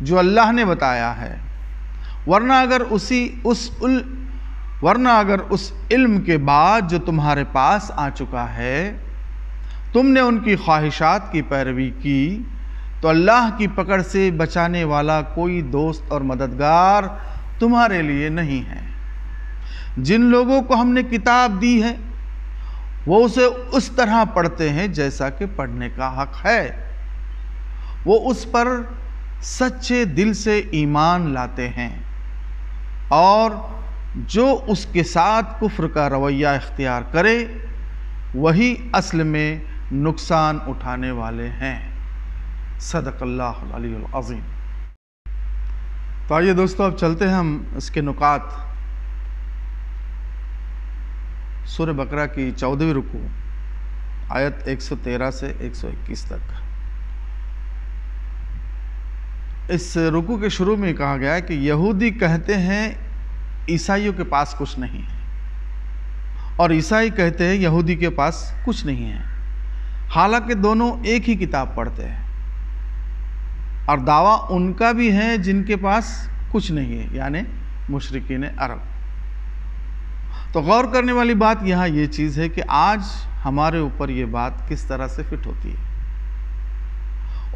جو اللہ نے بتایا ہے، ورنہ اگر اس علم کے بعد جو تمہارے پاس آ چکا ہے تم نے ان کی خواہشات کی پیروی کی تو اللہ کی پکڑ سے بچانے والا کوئی دوست اور مددگار تمہارے لیے نہیں ہے۔ جن لوگوں کو ہم نے کتاب دی ہے وہ اسے اس طرح پڑھتے ہیں جیسا کہ پڑھنے کا حق ہے، وہ اس پر سچے دل سے ایمان لاتے ہیں، اور جو اس کے ساتھ کفر کا رویہ اختیار کرے وہی اصل میں نقصان اٹھانے والے ہیں۔ صدق اللہ العلی العظیم۔ تو آئیے دوستو اب چلتے ہیں ہم اس کے نکات۔ سورہ بقرہ کی 14ویں رکوع آیت 113 سے 121 تک۔ اس رکوع کے شروع میں کہا گیا ہے کہ یہودی کہتے ہیں عیسائیوں کے پاس کچھ نہیں ہے، اور عیسائی کہتے ہیں یہودی کے پاس کچھ نہیں ہے، حالانکہ دونوں ایک ہی کتاب پڑھتے ہیں، اور دعویٰ ان کا بھی ہے جن کے پاس کچھ نہیں ہے، یعنی مشرکین عرب۔ تو غور کرنے والی بات یہاں یہ چیز ہے کہ آج ہمارے اوپر یہ بات کس طرح سے فٹ ہوتی ہے۔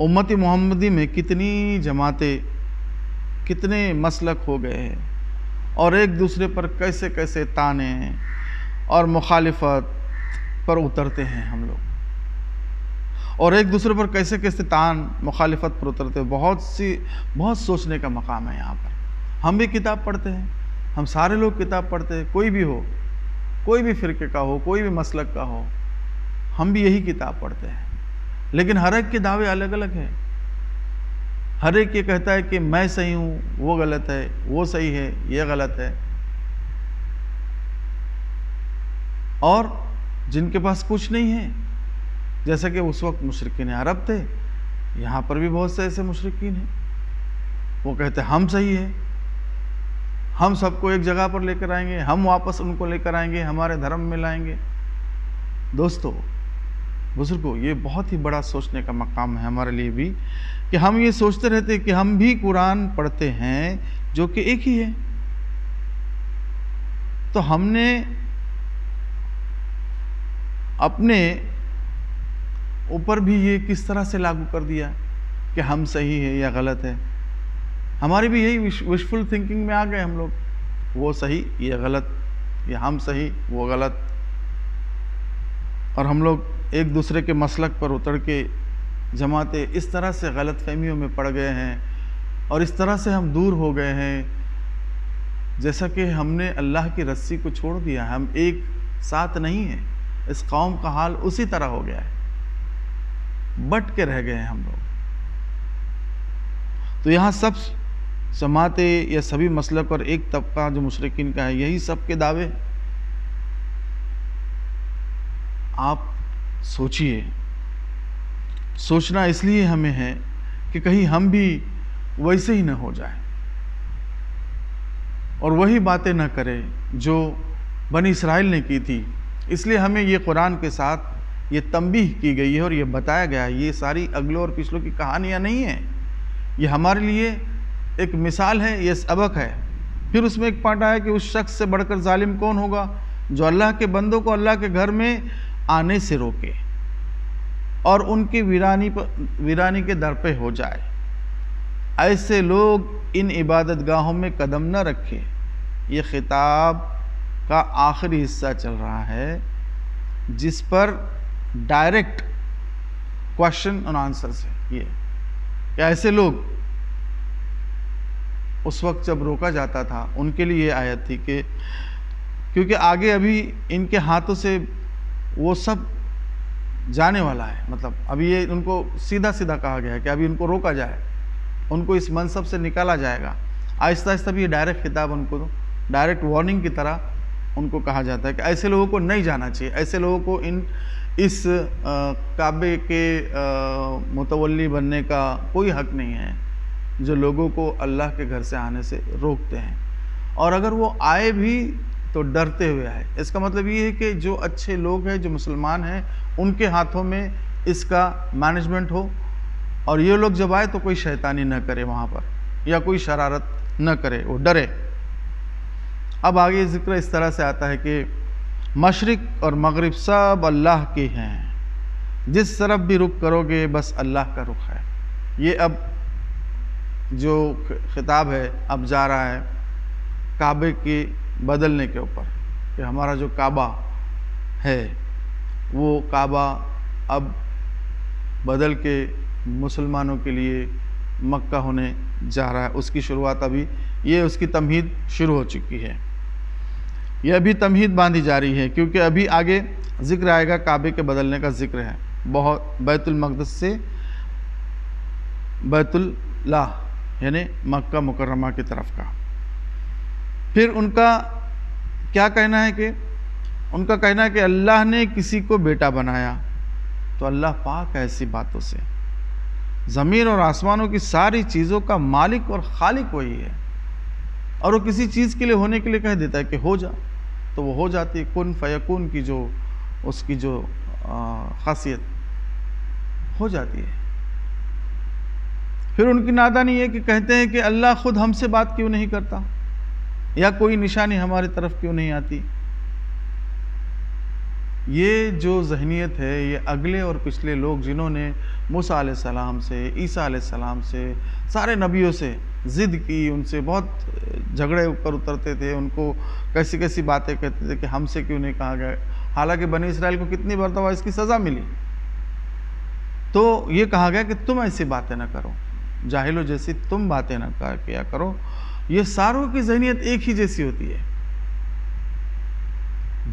امت محمدی میں کتنی جماعتیں، کتنے مسلک ہو گئے ہیں، اور ایک دوسرے پر کیسے کیسے تانے اور مخالفت پر اترتے ہیں ہم لوگ، اور ایک دوسرے پر کیسے کیسے تان مخالفت پر اترتے ہیں۔ بہت سوچنے کا مقام ہے یہاں پر۔ ہم بھی کتاب پڑھتے ہیں، ہم سارے لوگ کتاب پڑھتے ہیں، کوئی بھی ہو، کوئی بھی فرقے کا ہو، کوئی بھی مسلک کا ہو، ہم بھی یہی کتاب پڑھتے ہیں، لیکن ہر ایک کے دعوے الگ الگ ہیں۔ ہر ایک یہ کہتا ہے کہ میں صحیح ہوں، وہ غلط ہے، وہ صحیح ہے، یہ غلط ہے، اور جن کے پاس کچھ نہیں ہے، جیسا کہ اس وقت مشرکین عرب تھے، یہاں پر بھی بہت سے ایسے مشرکین ہیں، وہ کہتے ہیں ہم صحیح ہیں، ہم سب کو ایک جگہ پر لے کر آئیں گے، ہم واپس ان کو لے کر آئیں گے، ہمارے دھرم میں لائیں گے۔ دوستو، بزرگوں، یہ بہت ہی بڑا سوچنے کا مقام ہے ہمارے لیے بھی، کہ ہم یہ سوچتے رہتے ہیں کہ ہم بھی قرآن پڑھتے ہیں جو کہ ایک ہی ہے، تو ہم نے اپنے اوپر بھی یہ کس طرح سے لاگو کر دیا کہ ہم صحیح ہے یا غلط ہے۔ ہماری بھی یہی وشفل تھنکنگ میں آ گئے ہم لوگ، وہ صحیح یہ غلط، یا ہم صحیح وہ غلط، اور ہم لوگ ایک دوسرے کے مسلک پر اتر کے جماعتیں اس طرح سے غلط فہمیوں میں پڑ گئے ہیں، اور اس طرح سے ہم دور ہو گئے ہیں جیسا کہ ہم نے اللہ کی رسی کو چھوڑ دیا، ہم ایک ساتھ نہیں ہیں۔ اس قوم کا حال اسی طرح ہو گیا ہے، بٹ کے رہ گئے ہیں ہم لوگ۔ تو یہاں سب جماعتیں یا سبھی مسلک اور ایک طبقہ جو مشرکین کا ہے، یہی سب کے دعوے۔ آپ سوچئے، سوچنا اس لیے ہمیں ہے کہ کہیں ہم بھی ویسے ہی نہ ہو جائیں اور وہی باتیں نہ کریں جو بنی اسرائیل نے کی تھی۔ اس لیے ہمیں یہ قرآن کے ساتھ یہ تنبیہ کی گئی ہے اور یہ بتایا گیا ہے، یہ ساری اگلوں اور پچھلوں کی کہانیاں نہیں ہیں، یہ ہمارے لیے ایک مثال ہے، یہ سبق ہے۔ پھر اس میں ایک پارٹ آیا کہ اس شخص سے بڑھ کر ظالم کون ہوگا جو اللہ کے بندوں کو اللہ کے گھر میں آنے سے روکے اور ان کی ویرانی کے در پہ ہو جائے۔ ایسے لوگ ان عبادت گاہوں میں قدم نہ رکھے۔ یہ خطاب کا آخری حصہ چل رہا ہے جس پر ڈائریکٹ کوشچن اور آنسر سے یہ کہ ایسے لوگ اس وقت جب روکا جاتا تھا ان کے لیے یہ آیت تھی کہ کیونکہ آگے ابھی ان کے ہاتھوں سے وہ سب جانے والا ہے، مطلب ابھی یہ ان کو سیدھا سیدھا کہا گیا ہے کہ ابھی ان کو روکا جائے، ان کو اس منصب سے نکالا جائے گا۔ آہستہ آہستہ بھی یہ ڈائریکٹ خطاب ان کو ڈائریکٹ وارننگ کی طرح ان کو کہا جاتا ہے کہ ایسے لوگوں کو نہیں جانا چاہیے، ایسے لوگوں کو اس کعبے کے متولی بننے کا کوئی حق نہیں ہے جو لوگوں کو اللہ کے گھر سے آنے سے روکتے ہیں، اور اگر وہ آئے بھی تو ڈرتے ہوئے آئے۔ اس کا مطلب یہ ہے کہ جو اچھے لوگ ہیں، جو مسلمان ہیں، ان کے ہاتھوں میں اس کا مینجمنٹ ہو، اور یہ لوگ جب آئے تو کوئی شیطانی نہ کرے وہاں پر، یا کوئی شرارت نہ کرے، وہ ڈرے۔ اب آگے ذکر اس طرح سے آتا ہے کہ مشرق اور مغرب سب اللہ کے ہیں، جس طرف بھی رخ کرو گے بس اللہ کا رخ ہے۔ یہ اب جو خطاب ہے اب جا رہا ہے کعبے کے بدلنے کے اوپر، کہ ہمارا جو کعبہ ہے وہ کعبہ اب بدل کے مسلمانوں کے لیے مکہ ہونے جا رہا ہے۔ اس کی شروعات ابھی، یہ اس کی تمہید شروع ہو چکی ہے، یہ ابھی تمہید باندھی جا رہی ہے، کیونکہ ابھی آگے ذکر آئے گا کعبے کے بدلنے کا ذکر ہے، بیت المقدس سے بیت اللہ یعنی مکہ مکرمہ کی طرف کا۔ پھر ان کا کیا کہنا ہے کہ ان کا کہنا ہے کہ اللہ نے کسی کو بیٹا بنایا، تو اللہ پاک ہے ایسی باتوں سے۔ زمین اور آسمانوں کی ساری چیزوں کا مالک اور خالق وہی ہے، اور وہ کسی چیز کے لیے ہونے کے لیے کہہ دیتا ہے کہ ہو جا تو وہ ہو جاتی ہے۔ کن فیکون کی جو اس کی جو خاصیت ہو جاتی ہے۔ پھر ان کی نادانی یہ کہ کہتے ہیں کہ اللہ خود ہم سے بات کیوں نہیں کرتا، یا کوئی نشانی ہماری طرف کیوں نہیں آتی۔ یہ جو ذہنیت ہے یہ اگلے اور پچھلے لوگ جنہوں نے موسیٰ علیہ السلام سے، عیسیٰ علیہ السلام سے، سارے نبیوں سے ضد کی، ان سے بہت جھگڑے اوپر اترتے تھے، ان کو کیسی کیسی باتیں کہتے تھے کہ ہم سے کیوں نہیں کہا گیا، حالانکہ بنی اسرائیل کو کتنی مرتبہ اس کی سزا ملی۔ تو یہ کہا گیا کہ تم ایسی باتیں نہ کرو، جاہلوں جیسی تم باتیں نہ کیا کرو۔ یہ ساروں کی ذہنیت ایک ہی جیسی ہوتی ہے۔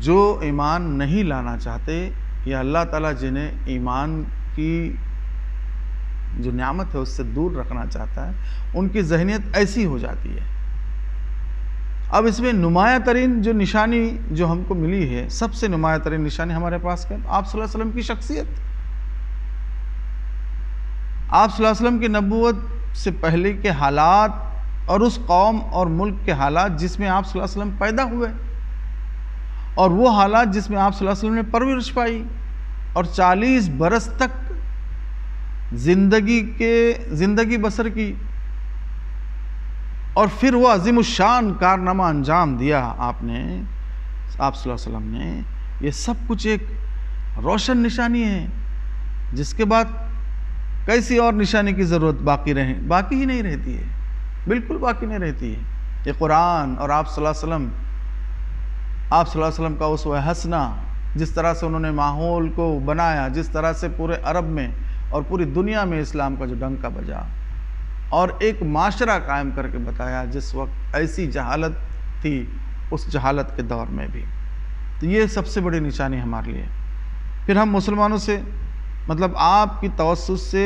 جو ایمان نہیں لانا چاہتے، یا اللہ تعالیٰ جنہیں ایمان کی جو نعمت ہے اس سے دور رکھنا چاہتا ہے، ان کی ذہنیت ایسی ہو جاتی ہے۔ اب اس میں نمایاں ترین جو نشانی جو ہم کو ملی ہے، سب سے نمایاں ترین نشانی ہمارے پاس کیا؟ آپ صلی اللہ علیہ وسلم کی شخصیت۔ آپ صلی اللہ علیہ وسلم کی نبوت سے پہلے کے حالات اور اس قوم اور ملک کے حالات جس میں آپ صلی اللہ علیہ وسلم پیدا ہوئے، اور وہ حالات جس میں آپ صلی اللہ علیہ وسلم نے پرورش پائی، اور 40 برس تک زندگی بسر کی، اور پھر وہ عظیم الشان کارنامہ انجام دیا آپ صلی اللہ علیہ وسلم نے۔ یہ سب کچھ ایک روشن نشانی ہے، جس کے بعد کیسی اور نشانی کی ضرورت باقی ہی نہیں رہتی ہے، بالکل باقی نہیں رہتی ہے۔ یہ قرآن اور آپ صلی اللہ علیہ وسلم کا اسوہ حسنہ، جس طرح سے انہوں نے ماحول کو بنایا، جس طرح سے پورے عرب میں اور پوری دنیا میں اسلام کا جو ڈنکا بجا، اور ایک معاشرہ قائم کر کے بتایا جس وقت ایسی جہالت تھی، اس جہالت کے دور میں بھی۔ تو یہ سب سے بڑی نشانی ہمارے لیے۔ پھر ہم مسلمانوں سے، مطلب آپ کی توسط سے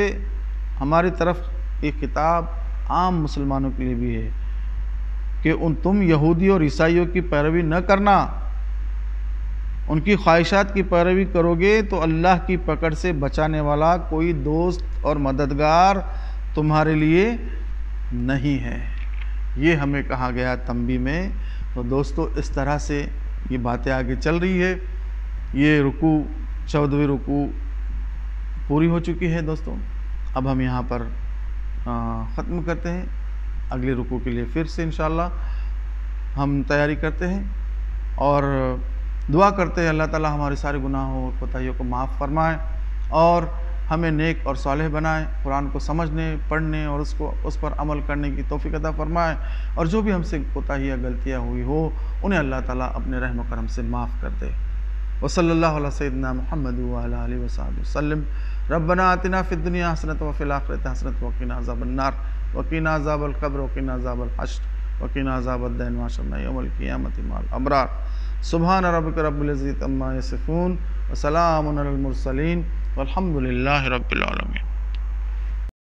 ہماری طرف ایک خطاب عام مسلمانوں کے لیے بھی ہے کہ تم یہودی اور عیسائیوں کی پیروی نہ کرنا، ان کی خواہشات کی پیروی کرو گے تو اللہ کی پکڑ سے بچانے والا کوئی دوست اور مددگار تمہارے لیے نہیں ہے۔ یہ ہمیں کہا گیا تنبیہ میں۔ تو دوستو اس طرح سے یہ باتیں آگے چل رہی ہے۔ یہ رکوع 14ویں رکوع پوری ہو چکی ہے دوستو۔ اب ہم یہاں پر ختم کرتے ہیں، اگلے رکوع کے لیے پھر سے انشاءاللہ ہم تیاری کرتے ہیں، اور دعا کرتے ہیں اللہ تعالی ہمارے سارے گناہوں اور کوتاہیوں کو معاف فرمائے، اور ہمیں نیک اور صالح بنائے، قرآن کو سمجھنے، پڑھنے اور اس پر عمل کرنے کی توفیق عطا فرمائے، اور جو بھی ہم سے کوتاہیاں غلطیاں ہوئی ہو انہیں اللہ تعالیٰ اپنے رحم و کرم سے معاف کر دے۔ وصلی اللہ علی سیدنا محمد وعلی آلہ وصحبہ وسلم۔ ربنا آتنا فی الدنیا حسنۃ وفی الآخرۃ حسنۃ وقنا عذاب النار وقنا عذاب القبر وقنا عذاب الحشر وقنا عذاب الدین وحشرنا یوم القیامۃ مع الابرار۔ سبحان ربک رب العزۃ عما یصفون وسلام علی المرسلین والحمد للہ رب العالمین۔